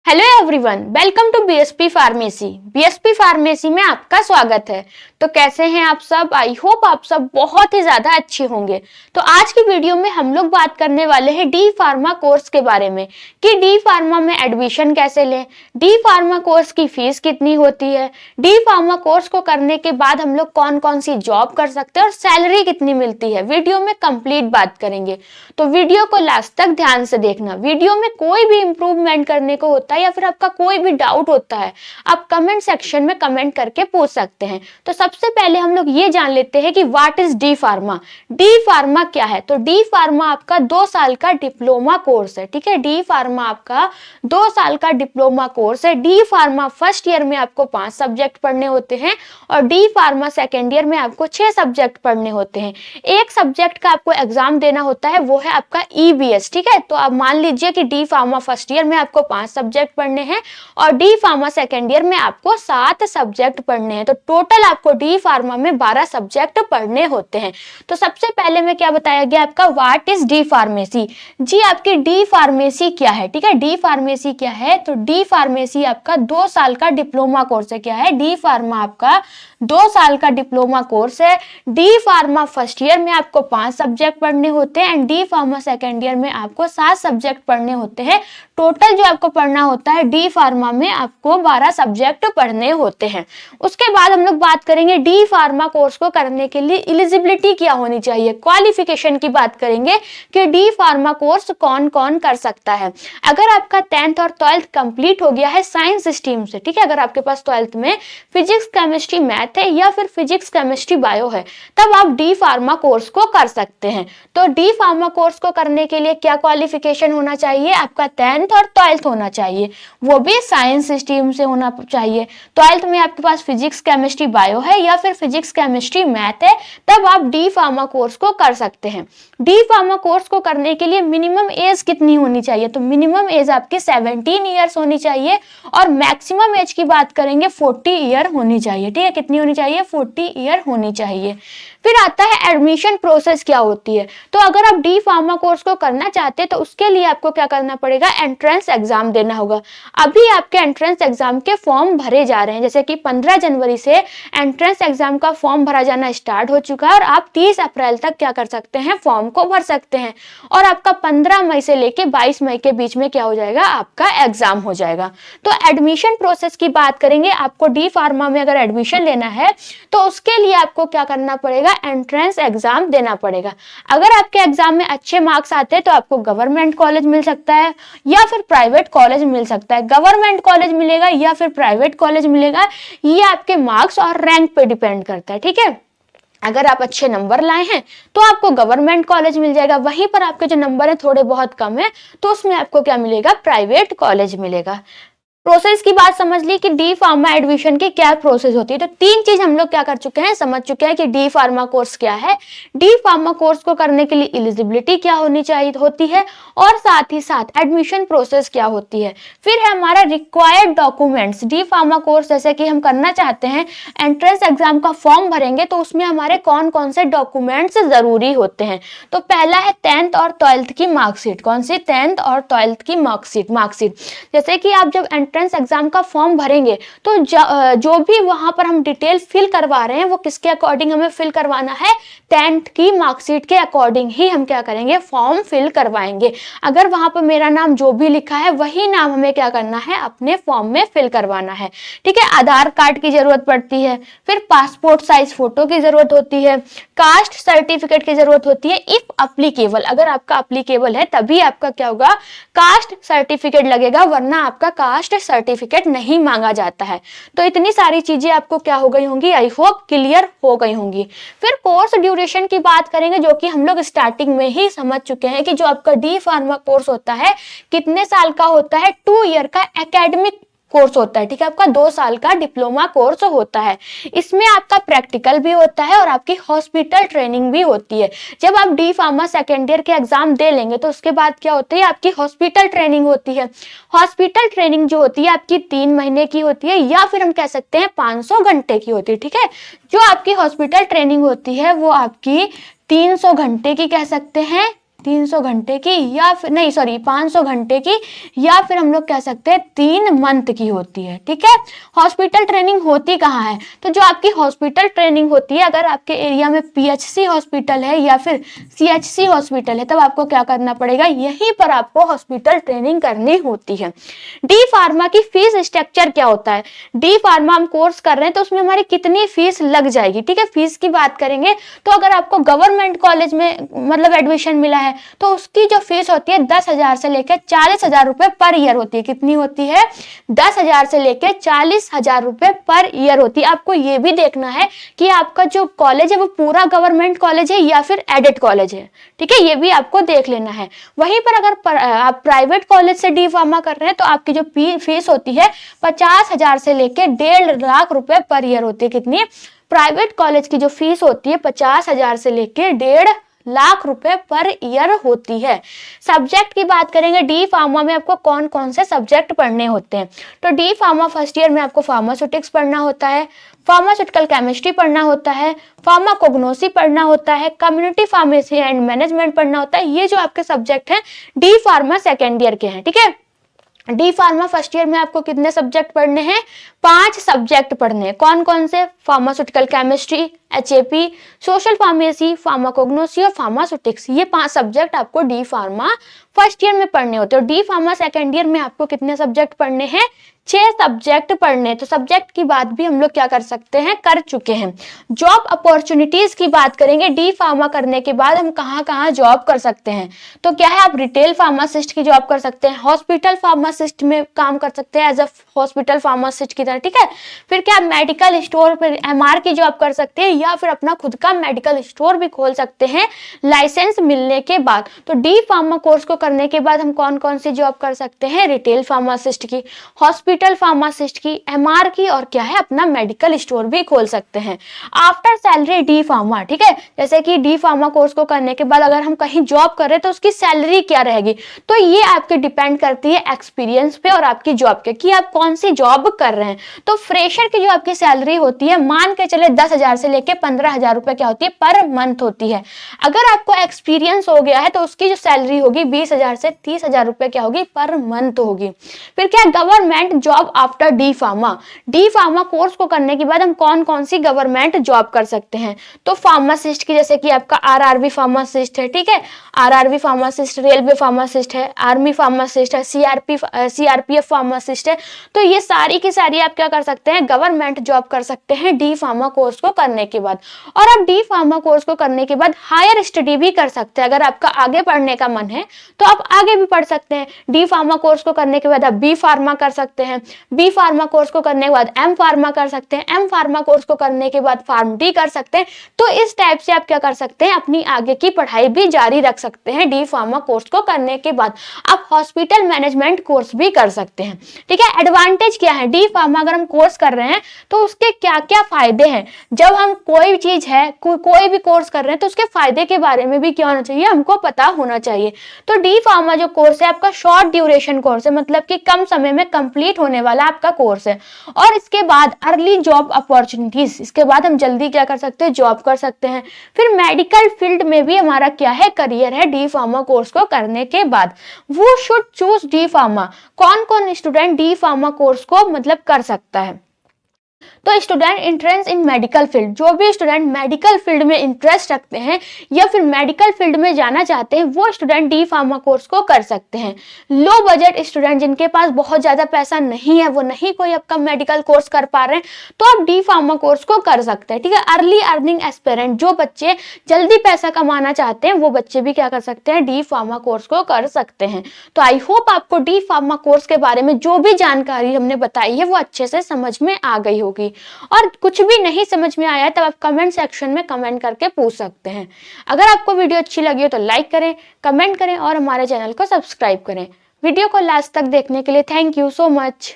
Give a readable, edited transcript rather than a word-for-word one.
Hello everyone, welcome to BSP pharmacy. BSP pharmacy में आपका स्वागत है। तो कैसे हैं आप सब? आई होप आप सब बहुत ही ज्यादा अच्छे होंगे। तो आज की वीडियो में हम लोग बात करने वाले हैं डी फार्मा कोर्स के बारे में कि डी फार्मा में एडमिशन कैसे लें, डी फार्मा कोर्स की फीस कितनी होती है, डी फार्मा कोर्स को करने के बाद हम लोग कौन कौन सी जॉब कर सकते हैं और सैलरी कितनी मिलती है। वीडियो में कंप्लीट बात करेंगे, तो वीडियो को लास्ट तक ध्यान से देखना। वीडियो में कोई भी इंप्रूवमेंट करने को होता है या फिर आपका कोई भी डाउट होता है, आप कमेंट सेक्शन में कमेंट करके पूछ सकते हैं। तो सबसे पहले हम लोग ये जान लेते हैं कि what is D pharma. D pharma क्या है? तो डी फार्मा आपका 2 साल का डिप्लोमा कोर्स है। ठीक है, डी फार्मा आपका 2 साल का डिप्लोमा कोर्स है। डी फार्मा फर्स्ट ईयर में आपको 5 सब्जेक्ट पढ़ने होते हैं और डी फार्मा सेकेंड ईयर में आपको 6 सब्जेक्ट पढ़ने होते हैं। एक सब्जेक्ट का आपको एग्जाम देना होता है, वो है आपका ईबीएस। ठीक है, तो आप मान लीजिए कि डी फार्मा फर्स्ट ईयर में आपको 5 सब्जेक्ट पढ़ने हैं और डी फार्मा सेकेंड ईयर में आपको 7 सब्जेक्ट पढ़ने हैं। तो टोटल आपको डी फार्मा में 12 सब्जेक्ट पढ़ने होते हैं। तो सबसे पहले में क्या बताया गया आपका, व्हाट इज डी फार्मेसी। जी आपकी डी फार्मेसी क्या है? ठीक है, डी फार्मेसी क्या है? तो डी फार्मेसी आपका 2 साल का डिप्लोमा कोर्स है। क्या है? डी फार्मा आपका 2 साल का डिप्लोमा कोर्स है। डी फार्मा फर्स्ट ईयर में आपको 5 सब्जेक्ट पढ़ने होते हैं and D pharma second year में आपको 7 सब्जेक्ट पढ़ने होते हैं। टोटल जो आपको पढ़ना होता है डी फार्मा में आपको 12 सब्जेक्ट पढ़ने होते हैं। उसके बाद हम लोग बात करेंगे डी फार्मा कोर्स को करने के लिए एलिजिबिलिटी क्या होनी चाहिए, क्वालिफिकेशन की बात करेंगे कि डी फार्मा कोर्स कौन कौन कर सकता है। अगर आपका 10th और 12th कंप्लीट हो गया है साइंस स्ट्रीम से, ठीक है, अगर आपके पास 12th में फिजिक्स केमिस्ट्री मैथ है या फिर फिजिक्स केमिस्ट्री बायो है, तब आप डी फार्मा कोर्स को कर सकते हैं। तो डी फार्मा कोर्स को करने के लिए क्या क्वालिफिकेशन होना चाहिए? आपका 10th और 12th होना चाहिए, वो भी साइंस स्ट्रीम से होना चाहिए। 12th में आपके पास फिजिक्स केमिस्ट्री बायो है या फिर फिजिक्स केमिस्ट्री मैथ है, तब आप डी फार्मा कोर्स को कर सकते हैं। डी फार्मा कोर्स को करने के लिए मिनिमम एज कितनी होनी चाहिए? तो मिनिमम एज आपकी 17 ईयर्स होनी चाहिए और मैक्सिमम एज की बात करेंगे 40 ईयर होनी चाहिए। ठीक है, कितनी होनी चाहिए? 40 ईयर होनी चाहिए। फिर आता है एडमिशन प्रोसेस क्या होती है। तो अगर आप डी फार्मा कोर्स को करना चाहते हैं तो उसके लिए आपको क्या करना पड़ेगा? एंट्रेंस एग्जाम देना होगा। अभी आपके एंट्रेंस एग्जाम के फॉर्म भरे जा रहे हैं, जैसे कि 15 जनवरी से एंट्रेंस एग्जाम का फॉर्म भरा जाना स्टार्ट हो चुका है और आप 30 अप्रैल तक क्या कर सकते हैं? फॉर्म को भर सकते हैं और आपका 15 मई से लेके 22 मई के बीच में क्या हो जाएगा? आपका एग्जाम हो जाएगा। तो एडमिशन प्रोसेस की बात करेंगे, आपको डी फार्मा में अगर एडमिशन लेना है तो उसके लिए आपको क्या करना पड़ेगा? एंट्रेंस एग्जाम देना पड़ेगा। अगर आपके एग्जाम में अच्छे मार्क्स आते हैं तो आपको गवर्नमेंट कॉलेज मिल सकता है या फिर प्राइवेट कॉलेज मिल सकता है। गवर्नमेंट कॉलेज मिलेगा या फिर प्राइवेट कॉलेज मिलेगा, ये आपके मार्क्स और रैंक पे डिपेंड करता है। ठीक है, अगर आप अच्छे नंबर लाए हैं तो आपको गवर्नमेंट कॉलेज मिल जाएगा, वहीं पर आपके जो नंबर है थोड़े बहुत कम है तो उसमें आपको क्या मिलेगा? प्राइवेट कॉलेज मिलेगा। प्रोसेस की बात समझ ली कि डी फार्मा एडमिशन की क्या प्रोसेस होती है। तो 3 चीज हम लोग क्या कर चुके हैं, समझ चुके हैं कि डी फार्मा कोर्स क्या है, डी फार्मा कोर्स को करने के लिए एलिजिबिलिटी क्या होनी चाहिए होती है और साथ ही साथ एडमिशन प्रोसेस क्या होती है। फिर है हमारा required documents. D pharma course जैसे कि हम करना चाहते हैं, एंट्रेंस एग्जाम का फॉर्म भरेंगे तो उसमें हमारे कौन कौन से डॉक्यूमेंट्स जरूरी होते हैं। तो पहला है 10th और 12th की मार्कशीट। कौन सी? 10th और 12th की मार्कशीट। जैसे कि आप जब एंट्रेंस एग्जाम का फॉर्म भरेंगे तो जो भी वहां पर हम डिटेल फिल करवा रहे हैं वो किसके अकॉर्डिंग हमें फिल करवाना है? 10th की मार्कशीट के अकॉर्डिंग ही हम क्या करेंगे? फॉर्म फिल करवाएंगे। अगर वहां पर मेरा नाम जो भी लिखा है वही नाम हमें क्या करना है? अपने फॉर्म में फिल करवाना है। ठीक है, आधार कार्ड की जरूरत पड़ती है, फिर पासपोर्ट साइज फोटो की जरूरत होती है, कास्ट सर्टिफिकेट की जरूरत होती है इफ अप्लीकेबल। अगर आपका अप्लीकेबल है तभी आपका क्या होगा? कास्ट सर्टिफिकेट लगेगा, वरना आपका कास्ट सर्टिफिकेट नहीं मांगा जाता है। तो इतनी सारी चीजें आपको क्या हो गई होंगी? आई होप क्लियर हो गई होंगी। फिर कोर्स ड्यूरेशन की बात करेंगे, जो कि हम लोग स्टार्टिंग में ही समझ चुके हैं कि जो आपका डी फार्मा कोर्स होता है कितने साल का होता है? 2 ईयर का एकेडमिक कोर्स होता है। ठीक है, आपका 2 साल का डिप्लोमा कोर्स होता है। इसमें आपका प्रैक्टिकल भी होता है और आपकी हॉस्पिटल ट्रेनिंग भी होती है। जब आप डी फार्मा सेकेंड ईयर के एग्जाम दे लेंगे तो उसके बाद क्या होता है? आपकी हॉस्पिटल ट्रेनिंग होती है। हॉस्पिटल ट्रेनिंग जो होती है आपकी 3 महीने की होती है या फिर हम कह सकते हैं 500 घंटे की होती है। ठीक है, जो आपकी हॉस्पिटल ट्रेनिंग होती है वो आपकी 300 घंटे की कह सकते हैं 300 घंटे की या फिर नहीं सॉरी 500 घंटे की, या फिर हम लोग कह सकते हैं 3 मंथ की होती है। ठीक है, हॉस्पिटल ट्रेनिंग होती कहाँ है? तो जो आपकी हॉस्पिटल ट्रेनिंग होती है, अगर आपके एरिया में पीएचसी हॉस्पिटल है या फिर सीएचसी हॉस्पिटल है, तब आपको क्या करना पड़ेगा, यहीं पर आपको हॉस्पिटल ट्रेनिंग करनी होती है। डी फार्मा की फीस स्ट्रक्चर क्या होता है? डी फार्मा हम कोर्स कर रहे हैं तो उसमें हमारी कितनी फीस लग जाएगी। ठीक है, फीस की बात करेंगे तो अगर आपको गवर्नमेंट कॉलेज में मतलब एडमिशन मिला है तो उसकी जो फीस होती है 10,000 से लेकर 40,000 रुपए पर ईयर होती है। कितनी होती है? 10,000 से लेकर 40,000 रुपए पर ईयर होती है। आपको ये भी देखना है कि आपका जो कॉलेज है वो पूरा गवर्नमेंट कॉलेज है या फिर एडेड कॉलेज है। ठीक है, ये भी आपको देख लेना है। वहीं पर अगर आप प्राइवेट कॉलेज से डी फार्मा कर रहे हैं तो आपकी जो फीस होती है 50,000 से लेकर 1.5 लाख रुपए पर ईयर होती है। कितनी? प्राइवेट कॉलेज की जो फीस होती है 50,000 से लेकर 1.5 लाख रुपए पर ईयर होती है। सब्जेक्ट की बात करेंगे, डी फार्मा में आपको कौन कौन से सब्जेक्ट पढ़ने होते हैं? तो डी फार्मा फर्स्ट ईयर में आपको फार्मास्यूटिक्स पढ़ना होता है, फार्मास्यूटिकल केमिस्ट्री पढ़ना होता है, फार्माकोग्नोसी पढ़ना होता है, कम्युनिटी फार्मेसी एंड मैनेजमेंट पढ़ना होता है। ये जो आपके सब्जेक्ट हैं डी फार्मा सेकेंड ईयर के हैं। ठीक है, डी फार्मा फर्स्ट ईयर में आपको कितने सब्जेक्ट पढ़ने हैं? 5 सब्जेक्ट पढ़ने हैं। कौन कौन से? Pharmaceutical chemistry, HAP, social pharmacy, pharmacognosy और फार्मास्यूटिक्स। ये 5 सब्जेक्ट आपको डी फार्मा फर्स्ट ईयर में पढ़ने होते हैं। डी फार्मा सेकेंड ईयर में आपको कितने सब्जेक्ट पढ़ने हैं? 6 सब्जेक्ट पढ़ने। तो सब्जेक्ट की बात भी हम लोग क्या कर सकते हैं, कर चुके हैं। जॉब अपॉर्चुनिटीज की बात करेंगे, डी फार्मा करने के बाद हम कहाँ कहाँ जॉब कर सकते हैं? तो क्या है, आप रिटेल फार्मासिस्ट की जॉब कर सकते हैं, हॉस्पिटल फार्मासिस्ट में काम कर सकते हैं एज अ हॉस्पिटल फार्मासिस्ट की तरह। ठीक है, फिर क्या मेडिकल स्टोर पर एमआर की जॉब कर सकते हैं या फिर अपना खुद का मेडिकल स्टोर भी खोल सकते हैं लाइसेंस मिलने के बाद। तो डी फार्मा कोर्स को करने के बाद हम कौन कौन सी जॉब कर सकते हैं? रिटेल फार्मासिस्ट की, हॉस्पिटल फार्मासिस्ट की, एमआर की और क्या है, अपना मेडिकल स्टोर भी खोल सकते हैं। आफ्टर सैलरी डी फार्मा, ठीक है, जैसे कि डी फार्मा कोर्स को करने के बाद अगर हम कहीं जॉब कर रहे हैं तो उसकी सैलरी क्या रहेगी? तो ये आपके डिपेंड करती है एक्सपीरियंस पे और आपकी जॉब के, कि आप कौन सी जॉब कर रहे हैं। तो फ्रेशर की जो आपकी सैलरी होती है, मान के चले 10,000 से लेके 15,000 रुपए क्या होती है, पर मंथ होती है। अगर आपको एक्सपीरियंस हो गया है तो उसकी जो सैलरी होगी 20,000 से 30,000 रुपए क्या होगी, पर मंथ होगी। फिर क्या, government job after D pharma. D pharma course को करने के बाद हम कौन कौन सी गवर्नमेंट जॉब कर सकते हैं? तो फार्मासिस्ट की, जैसे कि आपका आरआरबी फार्मासिस्ट है, ठीक है, आरआरबी फार्मासिस्ट, रेलवे फार्मासिस्ट है, आर्मी फार्मासिस्ट है, सीआरपीएफ फार्मासिस्ट है। तो ये सारी की सारी आप क्या कर सकते हैं, गवर्नमेंट जॉब कर सकते हैं डी फार्मा कोर्स को करने के बाद। और आप डी फार्मा कोर्स को करने के बाद हायर स्टडी भी कर सकते हैं। अगर आपका आगे पढ़ने का मन है तो आप आगे भी पढ़ सकते हैं। डी फार्मा कोर्स को करने के बाद आप बी फार्मा कर सकते हैं, बी फार्मा कोर्स को करने के बाद एम फार्मा कर सकते हैं, एम फार्मा कोर्स को करने के बाद फार्म डी कर सकते हैं। तो इस टाइप से आप क्या कर सकते हैं, अपनी आगे की पढ़ाई भी जारी रख सकते हैं। डी फार्मा कोर्स को करने के बाद आप हॉस्पिटल मैनेजमेंट कोर्स भी कर सकते हैं। ठीक है, एडवांटेज क्या है, डी फार्मा अगर हम कोर्स कर रहे हैं तो उसके क्या क्या फायदे हैं। जब हम कोई चीज है, कोई भी कोर्स कर रहे हैं तो उसके फायदे के बारे में भी क्या होना चाहिए, हमको पता होना चाहिए। तो डी फार्मा जो कोर्स है आपका शॉर्ट ड्यूरेशन कोर्स है, मतलब कि कम समय में कंप्लीट होने वाला आपका कोर्स है। और इसके बाद अर्ली जॉब अपॉर्चुनिटीज, इसके बाद हम जल्दी क्या कर सकते हैं, जॉब कर सकते हैं। फिर मेडिकल फील्ड में भी हमारा क्या है, करियर है डी फार्मा कोर्स को करने के बाद। वो शुड चूज डी फार्मा। कौन कौन स्टूडेंट डी फार्मा कोर्स को मतलब कर सकता है? तो student interest in medical field, जो भी स्टूडेंट मेडिकल फील्ड में इंटरेस्ट रखते हैं या फिर मेडिकल फील्ड में जाना चाहते हैं वो स्टूडेंट डी फार्मा कोर्स को कर सकते हैं। लो बजट स्टूडेंट, जिनके पास बहुत ज्यादा पैसा नहीं है, वो नहीं कोई आपका मेडिकल कोर्स कर पा रहे हैं, तो आप डी फार्मा कोर्स को कर सकते हैं। ठीक है, अर्ली अर्निंग एस्पिरेंट, जो बच्चे जल्दी पैसा कमाना चाहते हैं वो बच्चे भी क्या कर सकते हैं, डी फार्मा कोर्स को कर सकते हैं। तो आई होप आपको डी फार्मा कोर्स के बारे में जो भी जानकारी हमने बताई है वो अच्छे से समझ में आ गई होगी। और कुछ भी नहीं समझ में आया तब आप कमेंट सेक्शन में कमेंट करके पूछ सकते हैं। अगर आपको वीडियो अच्छी लगी हो तो लाइक करें, कमेंट करें और हमारे चैनल को सब्सक्राइब करें। वीडियो को लास्ट तक देखने के लिए थैंक यू सो मच।